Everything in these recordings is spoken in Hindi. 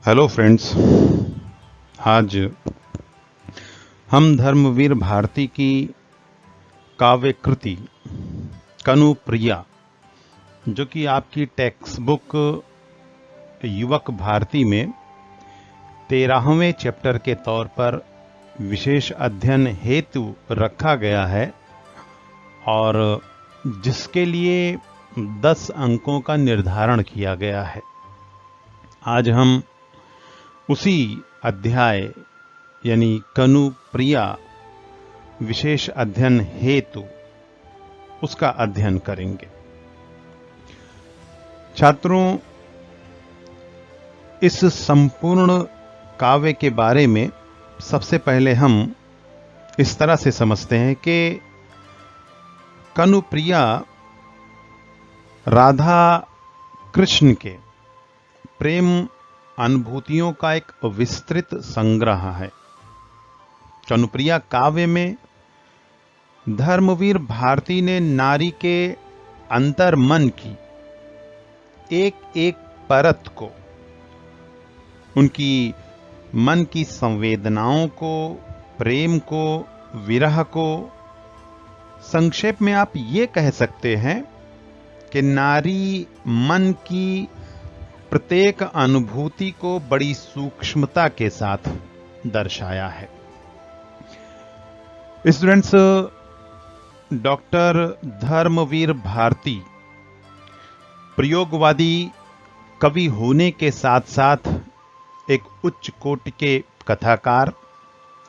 Hello friends. आज हम धर्मवीर भारती की काव्य कृति कनुप्रिया, जो कि आपकी टेक्स्ट बुक युवक भारती में 13वें चैप्टर के तौर पर विशेष अध्ययन हेतु रखा गया है और जिसके लिए 10 अंकों का निर्धारण किया गया है। आज हम उसी अध्याय यानी कनुप्रिया विशेष अध्ययन हेतु उसका अध्ययन करेंगे। छात्रों, इस संपूर्ण काव्य के बारे में सबसे पहले हम इस तरह से समझते हैं कि कनुप्रिया राधा कृष्ण के प्रेम अनुभूतियों का एक विस्तृत संग्रह है। कनुप्रिया काव्य में धर्मवीर भारती ने नारी के अंतर्मन की एक एक परत को, उनकी मन की संवेदनाओं को, प्रेम को, विरह को, संक्षेप में आप ये कह सकते हैं कि नारी मन की प्रत्येक अनुभूति को बड़ी सूक्ष्मता के साथ दर्शाया है। स्टूडेंट्स, डॉक्टर धर्मवीर भारती प्रयोगवादी कवि होने के साथ साथ एक उच्च कोटि के कथाकार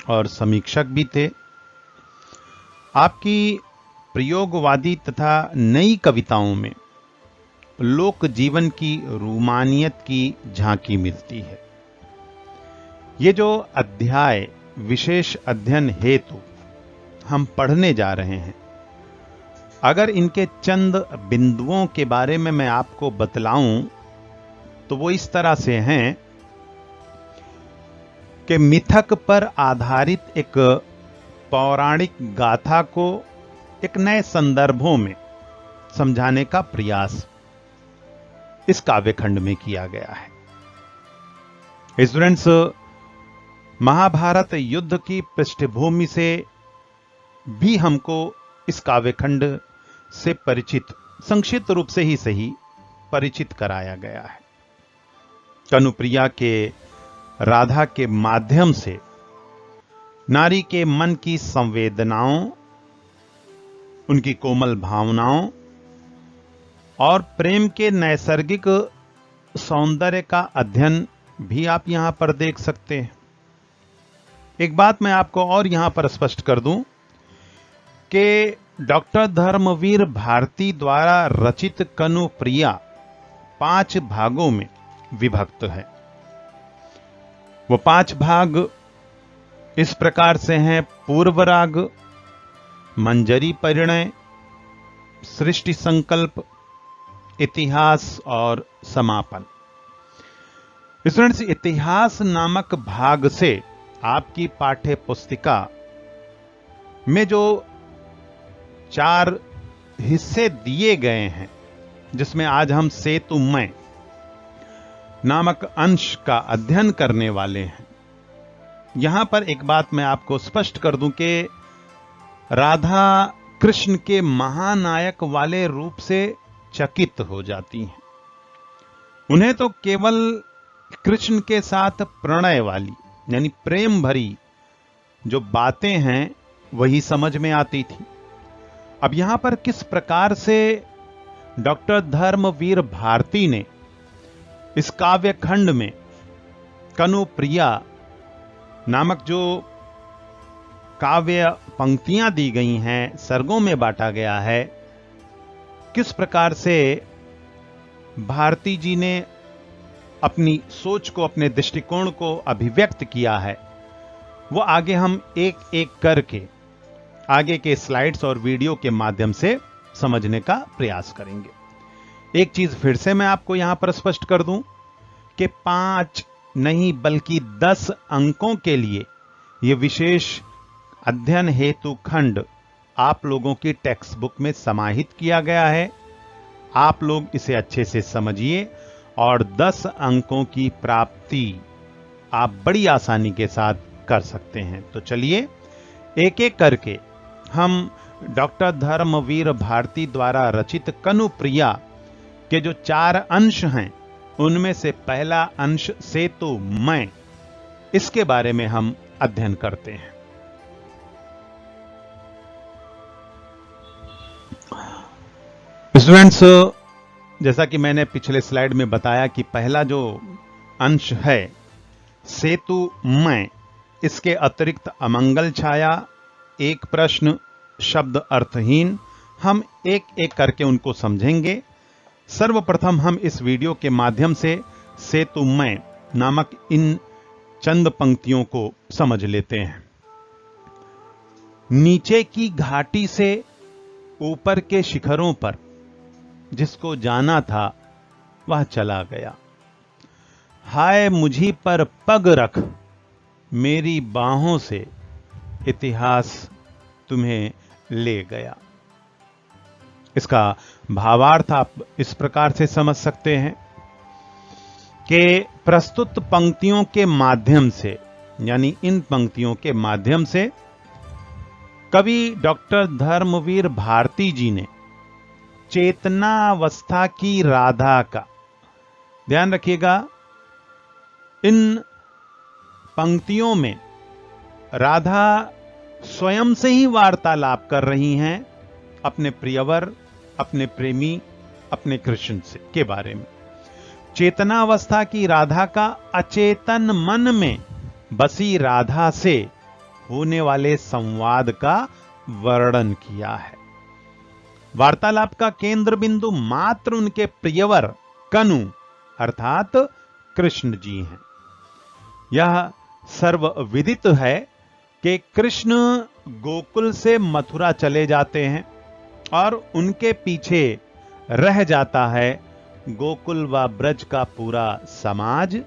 और समीक्षक भी थे। आपकी प्रयोगवादी तथा नई कविताओं में लोक जीवन की रूमानियत की झांकी मिलती है। ये जो अध्याय विशेष अध्ययन हेतु हम पढ़ने जा रहे हैं, अगर इनके चंद बिंदुओं के बारे में मैं आपको बतलाऊं तो वो इस तरह से हैं कि मिथक पर आधारित एक पौराणिक गाथा को एक नए संदर्भों में समझाने का प्रयास इस काव्यखंड में किया गया है। स्टूडेंट्स, महाभारत युद्ध की पृष्ठभूमि से भी हमको इस काव्यखंड से परिचित, संक्षिप्त रूप से ही सही, परिचित कराया गया है। कनुप्रिया के राधा के माध्यम से नारी के मन की संवेदनाओं, उनकी कोमल भावनाओं और प्रेम के नैसर्गिक सौंदर्य का अध्ययन भी आप यहां पर देख सकते हैं। एक बात मैं आपको और यहां पर स्पष्ट कर दूं कि डॉक्टर धर्मवीर भारती द्वारा रचित कनुप्रिया 5 भागों में विभक्त है। वो 5 भाग इस प्रकार से हैं: पूर्व राग, मंजरी परिणय, सृष्टि संकल्प, इतिहास और समापन। स्टूडेंट्स, इतिहास नामक भाग से आपकी पाठ्य पुस्तिका में जो 4 हिस्से दिए गए हैं, जिसमें आज हम सेतुमय नामक अंश का अध्ययन करने वाले हैं, यहां पर एक बात मैं आपको स्पष्ट कर दूं कि राधा कृष्ण के महानायक वाले रूप से चकित हो जाती हैं। उन्हें तो केवल कृष्ण के साथ प्रणय वाली यानी प्रेम भरी जो बातें हैं वही समझ में आती थी। अब यहां पर किस प्रकार से डॉक्टर धर्मवीर भारती ने इस काव्यखंड में कनुप्रिया नामक जो काव्य पंक्तियां दी गई हैं, सर्गों में बांटा गया है, किस प्रकार से भारती जी ने अपनी सोच को, अपने दृष्टिकोण को अभिव्यक्त किया है, वो आगे हम एक एक करके आगे के स्लाइड्स और वीडियो के माध्यम से समझने का प्रयास करेंगे। एक चीज फिर से मैं आपको यहां पर स्पष्ट कर दूं कि 5 नहीं बल्कि 10 अंकों के लिए यह विशेष अध्ययन हेतु खंड आप लोगों की टेक्स्ट बुक में समाहित किया गया है। आप लोग इसे अच्छे से समझिए और 10 अंकों की प्राप्ति आप बड़ी आसानी के साथ कर सकते हैं। तो चलिए एक एक करके हम डॉक्टर धर्मवीर भारती द्वारा रचित कनुप्रिया के जो 4 अंश हैं, उनमें से पहला अंश सेतु मैं, इसके बारे में हम अध्ययन करते हैं। स्टूडेंट्स, जैसा कि मैंने पिछले स्लाइड में बताया कि पहला जो अंश है सेतु मैं, इसके अतिरिक्त अमंगल छाया, एक प्रश्न, शब्द अर्थहीन, हम एक एक करके उनको समझेंगे। सर्वप्रथम हम इस वीडियो के माध्यम से सेतु मैं नामक इन चंद पंक्तियों को समझ लेते हैं। नीचे की घाटी से ऊपर के शिखरों पर जिसको जाना था वह चला गया। हाय मुझी पर पग रख, मेरी बाहों से इतिहास तुम्हें ले गया। इसका भावार्थ आप इस प्रकार से समझ सकते हैं कि प्रस्तुत पंक्तियों के माध्यम से, यानी इन पंक्तियों के माध्यम से कवि डॉक्टर धर्मवीर भारती जी ने चेतनावस्था की राधा का, ध्यान रखिएगा, इन पंक्तियों में राधा स्वयं से ही वार्तालाप कर रही हैं अपने प्रियवर, अपने प्रेमी, अपने कृष्ण से के बारे में। चेतनावस्था की राधा का अचेतन मन में बसी राधा से होने वाले संवाद का वर्णन किया है। वार्तालाप का केंद्र बिंदु मात्र उनके प्रियवर कनु अर्थात कृष्ण जी हैं। यह सर्वविदित है कि कृष्ण गोकुल से मथुरा चले जाते हैं और उनके पीछे रह जाता है गोकुल व ब्रज का पूरा समाज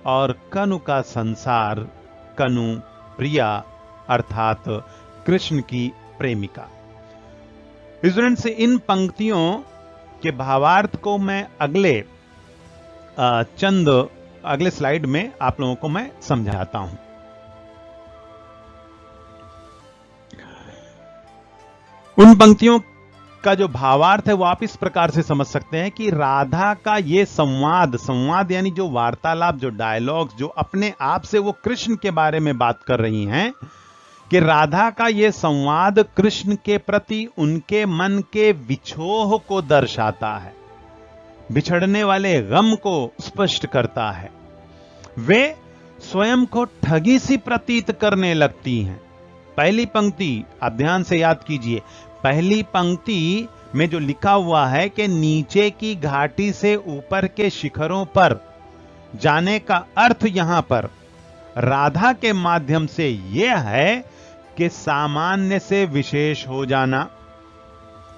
और कनु का संसार, कनु प्रिया अर्थात कृष्ण की प्रेमिका। स्टूडेंट्स, इन पंक्तियों के भावार्थ को मैं अगले स्लाइड में आप लोगों को मैं समझाता हूं। उन पंक्तियों का जो भावार्थ है वो आप इस प्रकार से समझ सकते हैं कि राधा का ये संवाद यानी जो वार्तालाप, जो डायलॉग्स, जो अपने आप से वो कृष्ण के बारे में बात कर रही हैं, कि राधा का ये संवाद कृष्ण के प्रति उनके मन के विछोह को दर्शाता है, बिछड़ने वाले गम को स्पष्ट करता है। वे स्वयं को ठगी सी प्रतीत करने लगती हैं। पहली पंक्ति आप ध्यान से याद कीजिए, पहली पंक्ति में जो लिखा हुआ है कि नीचे की घाटी से ऊपर के शिखरों पर जाने का अर्थ यहां पर राधा के माध्यम से यह है कि सामान्य से विशेष हो जाना,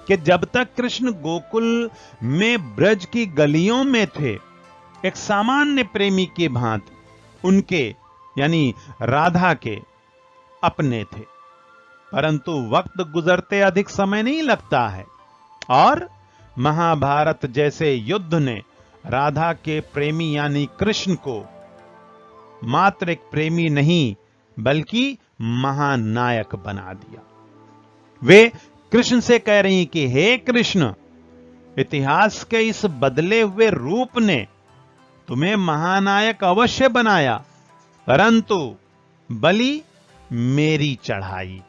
कि जब तक कृष्ण गोकुल में ब्रज की गलियों में थे एक सामान्य प्रेमी की भांति उनके यानी राधा के अपने थे, परंतु वक्त गुजरते अधिक समय नहीं लगता है और महाभारत जैसे युद्ध ने राधा के प्रेमी यानी कृष्ण को मात्र एक प्रेमी नहीं बल्कि महानायक बना दिया। वे कृष्ण से कह रही कि हे कृष्ण, इतिहास के इस बदले हुए रूप ने तुम्हें महानायक अवश्य बनाया, परंतु बलि मेरी चढ़ाई गई।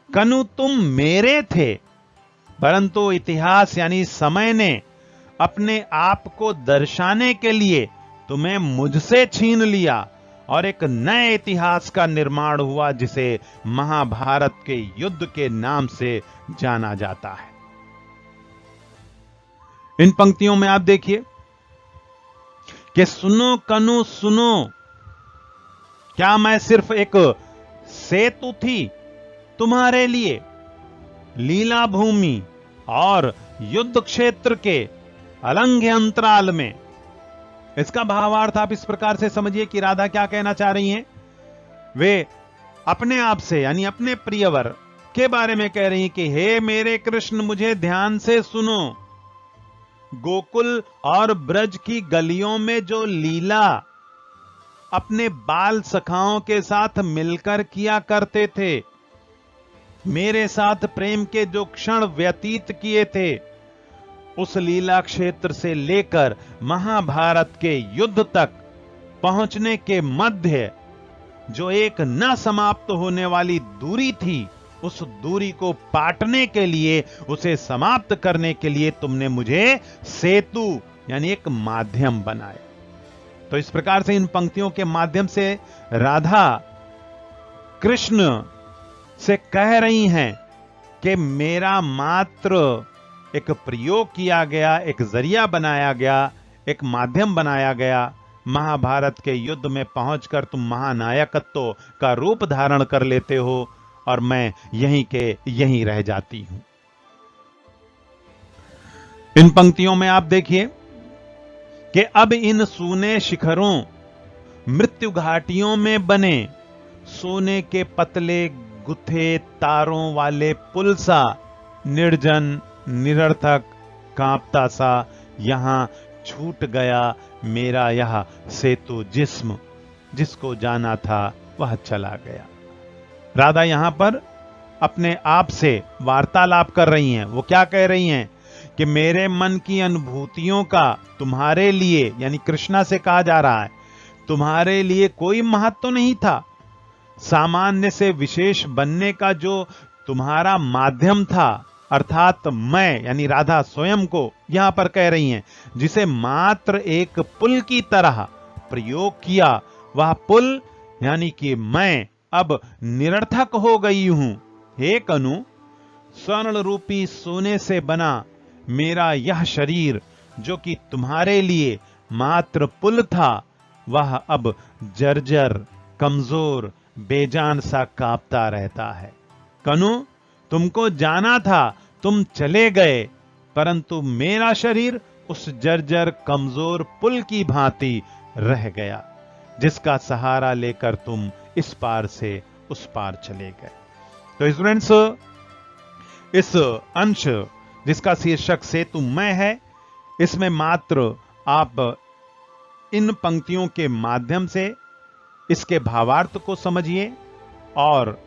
कनु तुम मेरे थे, परंतु इतिहास यानी समय ने अपने आप को दर्शाने के लिए तुम्हें मुझसे छीन लिया और एक नए इतिहास का निर्माण हुआ जिसे महाभारत के युद्ध के नाम से जाना जाता है। इन पंक्तियों में आप देखिए कि सुनो कनु सुनो, क्या मैं सिर्फ एक सेतु थी तुम्हारे लिए लीला भूमि और युद्ध क्षेत्र के अलंघ्य अंतराल में। इसका भावार्थ आप इस प्रकार से समझिए कि राधा क्या कहना चाह रही हैं। वे अपने आप से यानी अपने प्रियवर के बारे में कह रही कि हे मेरे कृष्ण, मुझे ध्यान से सुनो, गोकुल और ब्रज की गलियों में जो लीला अपने बाल सखाओं के साथ मिलकर किया करते थे। मेरे साथ प्रेम के जो क्षण व्यतीत किए थे, उस लीला क्षेत्र से लेकर महाभारत के युद्ध तक पहुंचने के मध्य जो एक न समाप्त होने वाली दूरी थी, उस दूरी को पाटने के लिए, उसे समाप्त करने के लिए तुमने मुझे सेतु यानी एक माध्यम बनाया। तो इस प्रकार से इन पंक्तियों के माध्यम से राधा कृष्ण से कह रही हैं कि मेरा मात्र एक प्रयोग किया गया, एक जरिया बनाया गया, एक माध्यम बनाया गया। महाभारत के युद्ध में पहुंचकर तुम महानायकत्व का रूप धारण कर लेते हो और मैं यहीं के यहीं रह जाती हूं। इन पंक्तियों में आप देखिए कि अब इन सूने शिखरों, मृत्यु घाटियों में बने सोने के पतले गुथे तारों वाले पुल सा, निर्जन निरर्थक कांपता सा यहां छूट गया मेरा यह सेतु जिस्म, जिसको जाना था वह चला गया। राधा यहां पर अपने आप से वार्तालाप कर रही हैं। वो क्या कह रही हैं कि मेरे मन की अनुभूतियों का तुम्हारे लिए, यानी कृष्णा से कहा जा रहा है, तुम्हारे लिए कोई महत्व नहीं था। सामान्य से विशेष बनने का जो तुम्हारा माध्यम था, अर्थात मैं यानी राधा स्वयं को यहां पर कह रही हैं, जिसे मात्र एक पुल की तरह प्रयोग किया, वह पुल यानी कि मैं अब निरर्थक हो गई हूं। हे कनु, स्वर्ण रूपी सोने से बना मेरा यह शरीर जो कि तुम्हारे लिए मात्र पुल था, वह अब जर्जर, कमजोर, बेजान सा कांपता रहता है। कनु, तुमको जाना था, तुम चले गए, परंतु मेरा शरीर उस जर्जर कमजोर पुल की भांति रह गया, जिसका सहारा लेकर तुम इस पार से उस पार चले गए। तो स्टूडेंट्स, इस अंश जिसका शीर्षक सेतु मैं है, इसमें मात्र आप इन पंक्तियों के माध्यम से इसके भावार्थ को समझिए, और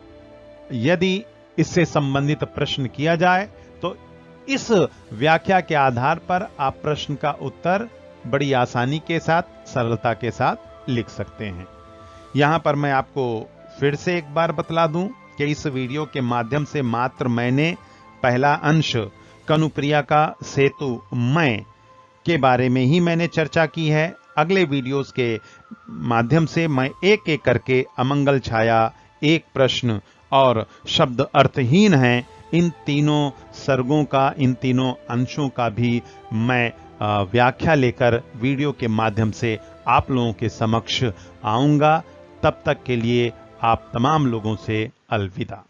यदि इससे संबंधित प्रश्न किया जाए तो इस व्याख्या के आधार पर आप प्रश्न का उत्तर बड़ी आसानी के साथ, सरलता के साथ लिख सकते हैं। यहां पर मैं आपको फिर से एक बार बतला दूं कि इस वीडियो के माध्यम से मात्र मैंने पहला अंश कनुप्रिया का सेतु मैं के बारे में ही मैंने चर्चा की है। अगले वीडियोस के माध्यम से मैं एक एक करके अमंगल छाया, एक प्रश्न और शब्द अर्थहीन हैं, इन तीनों सर्गों का, इन तीनों अंशों का भी मैं व्याख्या लेकर वीडियो के माध्यम से आप लोगों के समक्ष आऊंगा। तब तक के लिए आप तमाम लोगों से अलविदा।